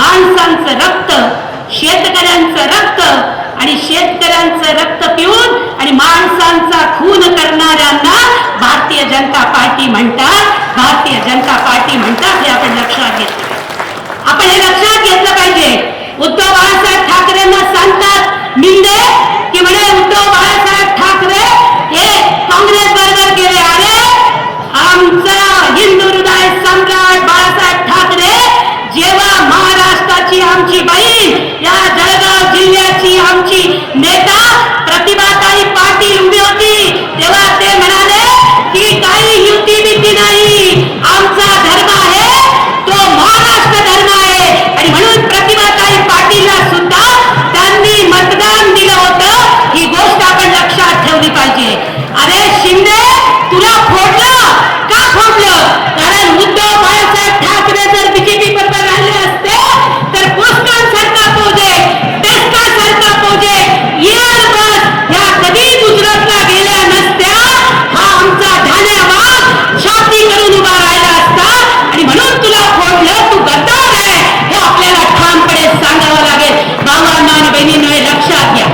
माणसांचं रक्त, शेतकऱ्यांचं रक्त आणि शेतकऱ्यांचं रक्त पिऊन आणि माणसांचा खून करणाऱ्यांना भारतीय जनता पार्टी म्हणतात. भारतीय जनता पार्टी म्हणतात हे आपण लक्षात घेतलं. आपण हे लक्षात घेतलं पाहिजे. उद्धव बाळासाहेब ठाकरेंना सांगतात मिंदे की म्हणे उद्धव बाळासाहेब ठाकरे हे काँग्रेस बरोबर गेले. अरे आमचा हिंदू हृदय सम्राट बाळासाहेब ठाकरे जेव्हा महाराष्ट्राची आमची बहीण या जळगाव जिल्ह्याची आमची नेता प्रतिभाताई पाटील उभी होती तेव्हा ते म्हणाले की काही युती भीती नाही, आमचा धर्म आहे तो महाराष्ट्र धर्म आहे. आणि म्हणून प्रतिभाताई पाटीलला सुद्धा त्यांनी मतदान दिलं होतं. ही गोष्ट आपण लक्षात ठेवली पाहिजे. अरे शिंदे तुला फोडलं का फोडलं? कारण उद्धव बाळासाहेब ठाकरे जर बीजेपी बरोबर राहिले असते तर पोस्टांसारखा प्रोजेक्ट, टेस्का सारखा प्रोजेक्ट, एअर बस ह्या कधी गुजरातला गेल्या नसत्या. हा आमचा धान्यवाद छाती करून उभा राहिला असता. आणि म्हणून तुला फोडलं, तू गद्दार आहे हे आपल्याला ठामपणे सांगावं लागेल. भावांनो आणि बहिणींनो हे लक्षात घ्या.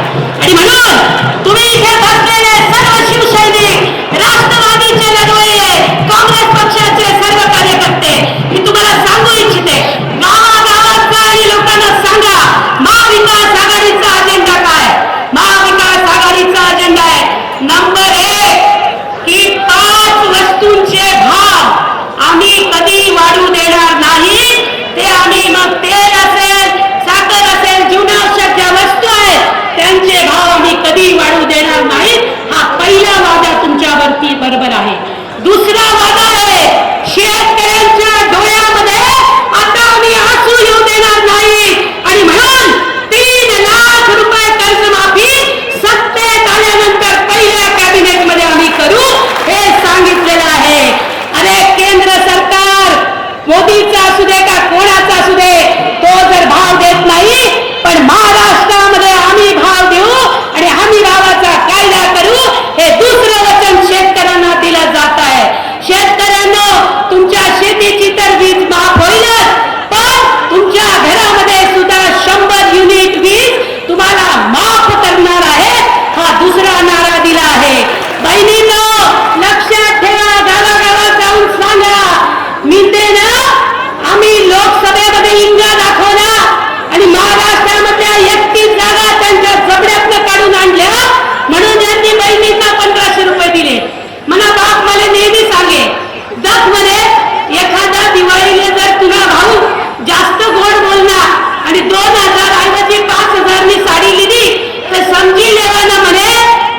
आणि म्हणून तुम्ही इथे बसलेले सर्व शिवसैनिक, राष्ट्रवादीचे लढवय्ये, काँग्रेस पक्षाचे सर्व कार्यकर्ते, मी तुम्हाला सांगू इच्छिते गावागावात जा आणि लोकांना सांगा महाविकास आघाडीचा अजेंडा काय. महाविकास आघाडीचा अजेंडा आहे नंबर 1 की 5 वस्तूंचे भाव आम्ही कधी वाढू देणार नाही. ते आम्ही मग तेल असेल, साखर असेल, जीवनावश्यक ज्या वस्तू आहेत त्यांचे भाव आम्ही कधी वाढू देणार नाही. हा पहिला वादा तुमच्यावरती बरोबर आहे. दुसरा वादा आहे शेतकऱ्यांच्या डोळ्यामध्ये आता आम्ही आसू येऊ देणार नाही. आणि म्हणून 3 लाख रुपये कर्जमाफी सत्तेत आल्यानंतर पहिल्या कॅबिनेटमध्ये आम्ही करू हे सांगितलेलं आहे. अरे केंद्र सरकार मोदीचा असू दे का कोणाचा असू दे तो जर भाव देत नाही पण महाराष्ट्रामध्ये आम्ही भाव देऊ आणि हमी भावाचा कायदा करू हे दुसरं वचन शेतकऱ्यांना दिलं जात आहे. शेतकऱ्यांना तुमच्या शेतीची तर वीज माफ होईलच पण तुमच्या घरामध्ये सुद्धा 100 युनिट वीज तुम्हाला माफ करणार आहे. हा दुसरा नारा दिला आहे. बहिणींनो लक्षात ठेवा, गावागावात जाऊन सांगा मिंदेना आम्ही लोकसभेमध्ये इंगा दाखवला आणि महाराष्ट्रामधल्या 31 जागा त्यांच्या जबड्यातनं काढून आणल्या म्हणून यांनी बहिणींना 1500 रुपये दिले. मला बाप मला नेहमी सांगे दख म्हणे एखादा दिवाळीला जर तुला भाऊ जास्त गोड बोलला आणि 2000 ऐवजी 5000 नी साडी लिहिली तर समजी लेवाना म्हणे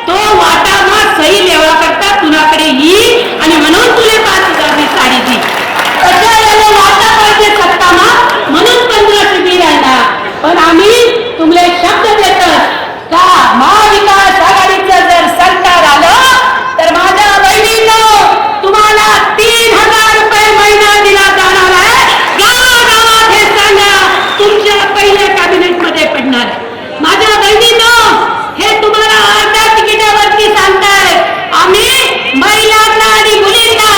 तो वाटामा सही लेवा करता तुझ्याकडे येई आणि म्हणून तुले 5000 नी साडी दी. कशा याला वाटा पाहिजे सत्तामा म्हणून 1500 दी राहिला. पण आम्ही तुमले शब्द देतात का महाविकास आघाडीचं जर सरकार आलं तर माझ्या बहिणींनो तुम्हाला 3000 रुपये महिना दिला जाणार आहे. गावागावात हे सांगा तुमच्या पहिल्या कॅबिनेटमध्ये पडणार आहे. माझ्या बहिणींनो हे तुम्हाला अर्ध्या तिकिटावरती सांगतायत आम्ही महिलांना आणि मुलींना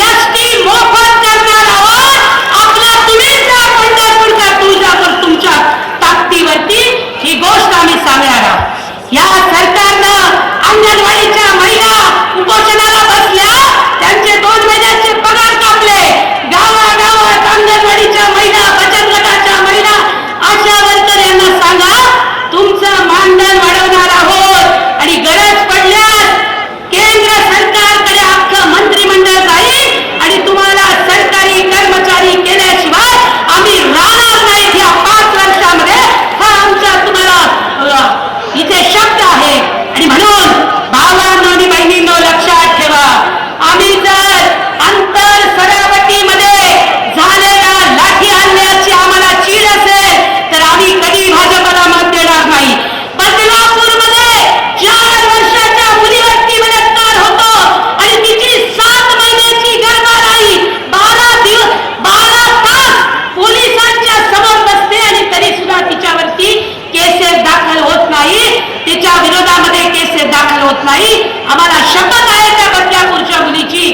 एसटी मोफत करणार आहोत. आपला तुम्हीचा पंढरपूरचा तुळजापूर तुमच्या ताकदीवरती ही गोष्ट आम्ही सांगणार आहोत. या सरकारनं अंगणवाडीच्या महिला उपोषणाला बसल्या, त्यांचे 2 महिन्याचे पगार कापले. गावागावात अंगणवाडीच्या महिला, बचत गटाच्या महिला, आशा वर्कर यांना सांगा तुमचं मानधन वाढवणार आहोत आणि गरज पडल्यास केंद्र सरकारकडे अख्खं मंत्रिमंडळ जाईल आणि तुम्हाला सरकारी कर्मचारी केल्याशिवाय आम्ही राहणार नाही. या 5 वर्षामध्ये हा आमचा तुम्हाला इथे शब्द आहे. आणि म्हणून भावांनो आणि बहिणींनो लक्षात ठेवा आम्ही जर अंतर सरावटीमध्ये झालेल्या लाठी हल्ल्याची आम्हाला चीड असेल तर आम्ही कधी भाजपला मत देणार नाही. बदलापूरमध्ये 4 वर्षाच्या मुलीवरती बलात्कार होतो आणि तिची 7 महिन्याची गर्भाराई 12 तास पोलिसांच्या समोर बसते आणि तरी सुद्धा तिच्यावरती केसेस दाखल होत नाही. तिच्या विरोधामध्ये केसेस दाखल होत नाही. आम्हाला शपथ आहे त्या बदलापूरच्या मुलीची